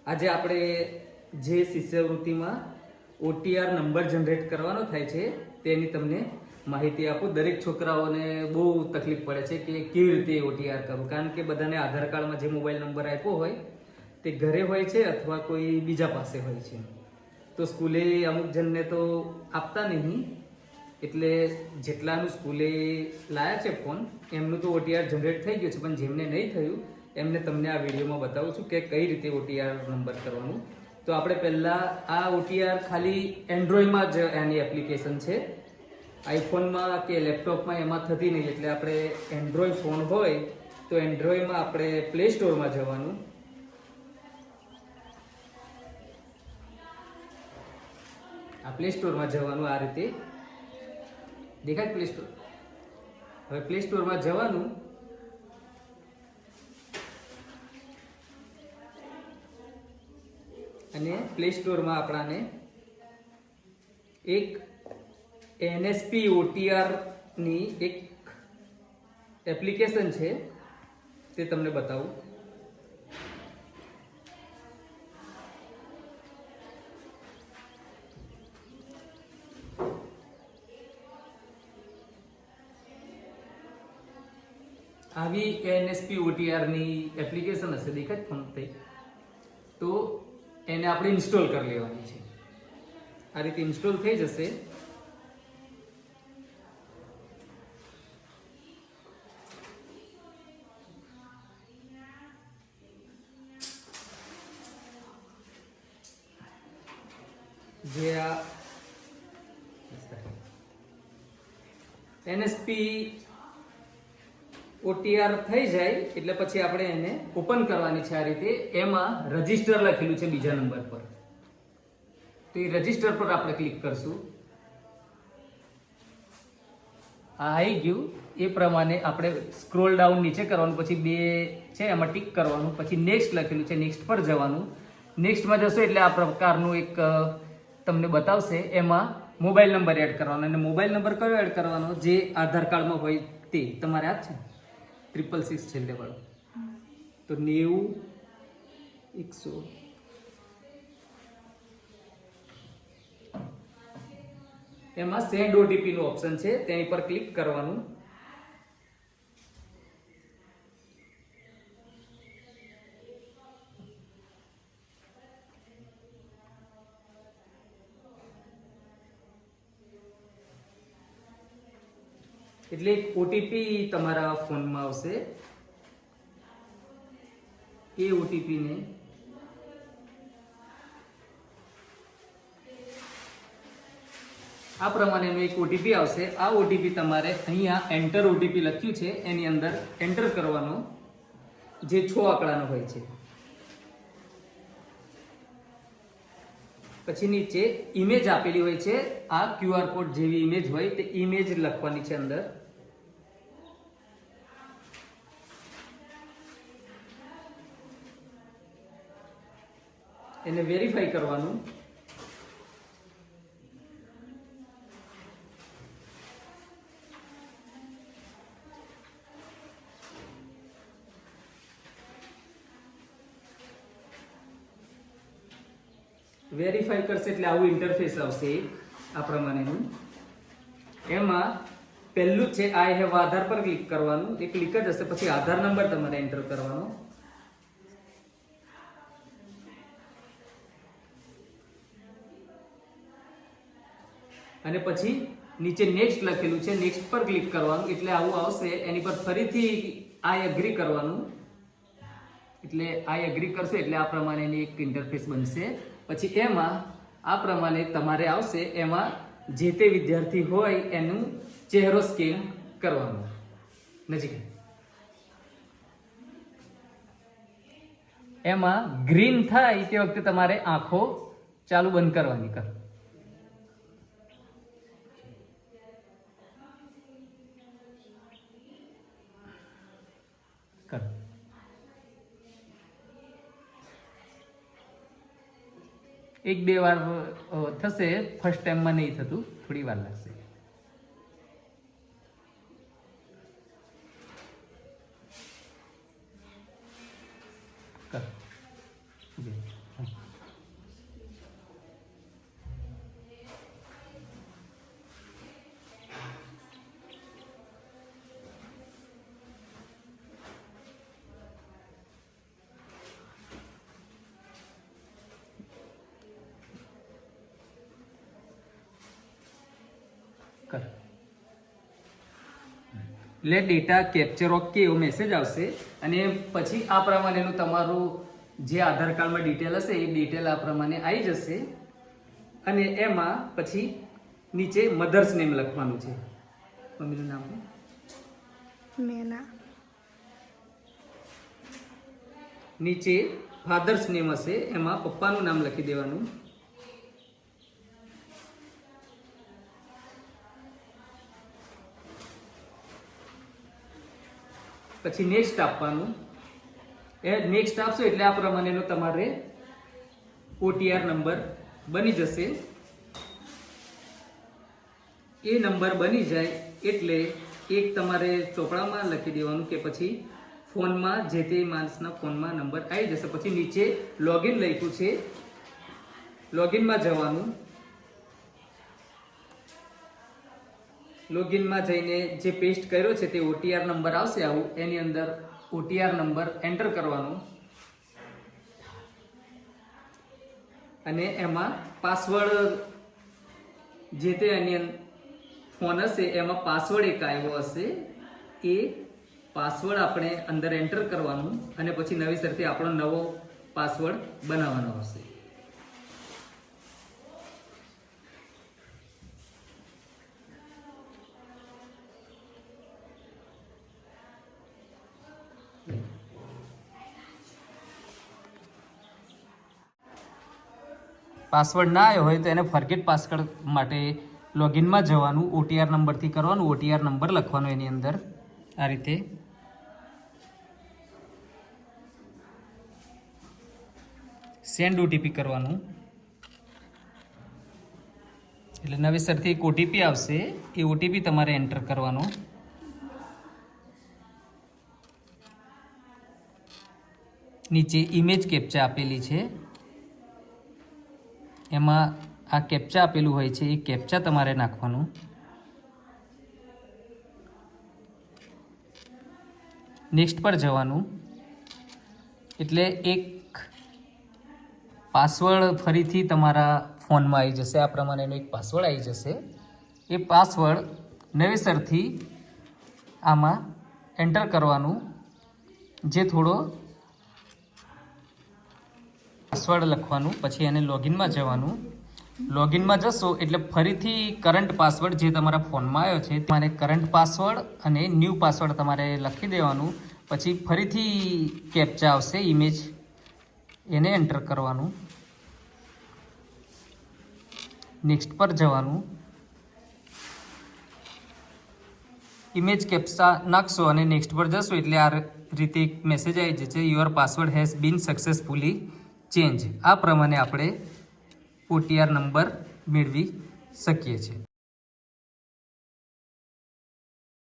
આજે આપણે જે શિષ્યવૃત્તિમાં OTR નંબર જનરેટ કરવાનો થાય છે તેની તમને માહિતી આપું. દરેક છોકરાઓને બહુ તકલીફ પડે છે કે કેવી રીતે OTR કરવું, કારણ કે બધાને આધાર કાર્ડમાં જે મોબાઈલ નંબર આપ્યો હોય તે ઘરે હોય છે અથવા કોઈ બીજા પાસે હોય છે. તો સ્કૂલે અમુક જણને તો આપતા નહીં, એટલે જેટલાનું સ્કૂલે લાયા છે ફોન એમનું તો OTR જનરેટ થઈ ગયું છે, પણ જેમને નહીં થયું એમને તમને આ વિડીયોમાં બતાવું છું કે કઈ રીતે OTR નંબર કરવાનું. તો આપણે પહેલાં આ OTR ખાલી એન્ડ્રોઈડમાં જ એની એપ્લિકેશન છે, આઈફોનમાં કે લેપટોપમાં એમાં થતી નહીં. એટલે આપણે એન્ડ્રોઈડ ફોન હોય તો એન્ડ્રોઈડમાં આપણે પ્લે સ્ટોરમાં જવાનું. આ પ્લે સ્ટોરમાં જવાનું, આ રીતે દેખાય પ્લે સ્ટોર. હવે પ્લે સ્ટોરમાં જવાનું, અને પ્લે સ્ટોરમાં આપણાને એક NSP OTR ની એક એપ્લિકેશન છે તે તમને બતાવું. આવી NSP OTR ની એપ્લિકેશન હશે, દેખાય ફોન થઈ, તો એને આપણે ઇન્સ્ટોલ કરી લેવાની છે. આ રીતે ઇન્સ્ટોલ થઈ જશે. જે આ NSP OTR થઈ જાય એટલે પછી આપણે એને ઓપન કરવાની છે. આ રીતે એમાં રજિસ્ટર લખેલું છે બીજા નંબર પર, તો એ રજિસ્ટર પર આપણે ક્લિક કરશું. આ આવી ગયું. એ પ્રમાણે આપણે સ્ક્રોલ ડાઉન નીચે કરવાનું, પછી બે છે એમાં ટિક કરવાનું, પછી નેક્સ્ટ લખેલું છે નેક્સ્ટ પર જવાનું. નેક્સ્ટમાં જશો એટલે આ પ્રકારનું એક તમને બતાવશે. એમાં મોબાઈલ નંબર એડ કરવાનો, અને મોબાઈલ નંબર કયો એડ કરવાનો? જે આધાર કાર્ડમાં હોય તે. તમારે આ જ છે 666 છેલ્લે વાળો, તો 90 100. એમાં સેન્ડ OTP નું ઓપ્શન છે, તેની પર ક્લિક કરવાનું. એટલે એક OTP તમારા ફોનમાં આવશે. એ OTP ને આ પ્રમાણેનો એક OTP આવશે. આ OTP તમારે અહીંયા એન્ટર OTP લખ્યું છે એની અંદર એન્ટર કરવાનો, જે 6 આંકડાનો હોય છે. પછી નીચે ઇમેજ આપેલી હોય છે, આ QR કોડ જેવી ઇમેજ હોય તે ઇમેજ લખવાની છે અંદર. એને વેરીફાઈ કરવાનું. વેરીફાઈ કરશે એટલે આવું ઇન્ટરફેસ આવશે આ પ્રમાણેનું. એમાં પહેલું છે આઈ હેવ આધાર પર ક્લિક કરવાનું. એ ક્લિક જ હશે. પછી આધાર નંબર તમારે એન્ટર કરવાનો. અને પછી નીચે નેક્સ્ટ લખેલું છે, નેક્સ્ટ પર ક્લિક કરવાનું. એટલે આવું આવશે. એની પર ફરીથી આઈ એગ્રી કરવાનું. એટલે આઈ એગ્રી કરશો એટલે આ પ્રમાણેની એક ઇન્ટરફેસ બનશે. પછી એમાં આ પ્રમાણે તમારે આવશે. એમાં જે તે વિદ્યાર્થી હોય એનું ચહેરો સ્કેન કરવાનો. નજીક એમાં ગ્રીન થાય તે વખતે તમારે આંખો ચાલુ બંધ કરવાની. કર એક બે વાર થશે, ફર્સ્ટ ટાઈમમાં નહીં થતું, થોડી વાર લાગશે. કર એટલે ડેટા કેપ્ચર ઓકે એવો મેસેજ આવશે અને પછી આ પ્રમાણેનું તમારું જે આધાર કાર્ડમાં ડિટેલ હશે એ ડિટેલ આ પ્રમાણે આવી જશે અને એમાં પછી નીચે મધર્સ નેમ લખવાનું છે. મમ્મીનું નામ મેના. નીચે ફાધર્સ નેમ હશે એમાં પપ્પાનું નામ લખી દેવાનું. પછી નેક્સ્ટ આપવાનું. એ નેક્સ્ટ આપશો એટલે આ પ્રમાણેનો તમારે OTR નંબર બની જશે. એ નંબર બની જાય એટલે એક તમારે ચોપડામાં લખી દેવાનું કે પછી ફોનમાં જે તે માણસના ફોનમાં નંબર આવી જશે. પછી નીચે લોગિન લખ્યું છે, લોગિનમાં જવાનું. લોગિનમાં જઈને જે પેસ્ટ કર્યો છે તે OTR નંબર આવશે આવું, એની અંદર OTR નંબર એન્ટર કરવાનો અને એમાં પાસવર્ડ જે તે એની ફોન હશે એમાં પાસવર્ડ એક આવ્યો હશે એ પાસવર્ડ આપણે અંદર એન્ટર કરવાનું અને પછી નવેસરથી આપણો નવો પાસવર્ડ બનાવવાનો હશે. પાસવર્ડ ના આવ્યો હોય તો એને ફરગેટ પાસવર્ડ માટે લોગિનમાં જવાનું, OTR નંબરથી કરવાનું, OTR નંબર લખવાનો એની અંદર આ રીતે. સેન્ડ OTP કરવાનું એટલે નવેસરથી એક OTP આવશે, એ OTP તમારે એન્ટર કરવાનો. નીચે ઇમેજ કેપ્ચા આપેલી છે એમાં આ કેપ્ચા આપેલું હોય છે એ કેપ્ચા તમારે નાખવાનું. નેક્સ્ટ પર જવાનું એટલે એક પાસવર્ડ ફરીથી તમારા ફોનમાં આવી જશે. આ પ્રમાણેનો એક પાસવર્ડ આવી જશે. એ પાસવર્ડ નવેસરથી આમાં એન્ટર કરવાનું. જે થોડો પાસવર્ડ લખવાનું, પછી એને લોગિનમાં જવાનું. લોગિનમાં જશો એટલે ફરીથી કરંટ પાસવર્ડ જે તમારા ફોનમાં આવ્યો છે તમારે કરંટ પાસવર્ડ અને ન્યૂ પાસવર્ડ તમારે લખી દેવાનું. પછી ફરીથી કેપ્ચા આવશે ઇમેજ, એને એન્ટર કરવાનું. નેક્સ્ટ પર જવાનું. ઇમેજ કેપ્ચા નાખશો અને નેક્સ્ટ પર જશો એટલે આ રીતે એક મેસેજ આવી જશે, your password has been successfully change. આ પ્રમાણે આપણે OTR નંબર મેળવી શકીએ છીએ.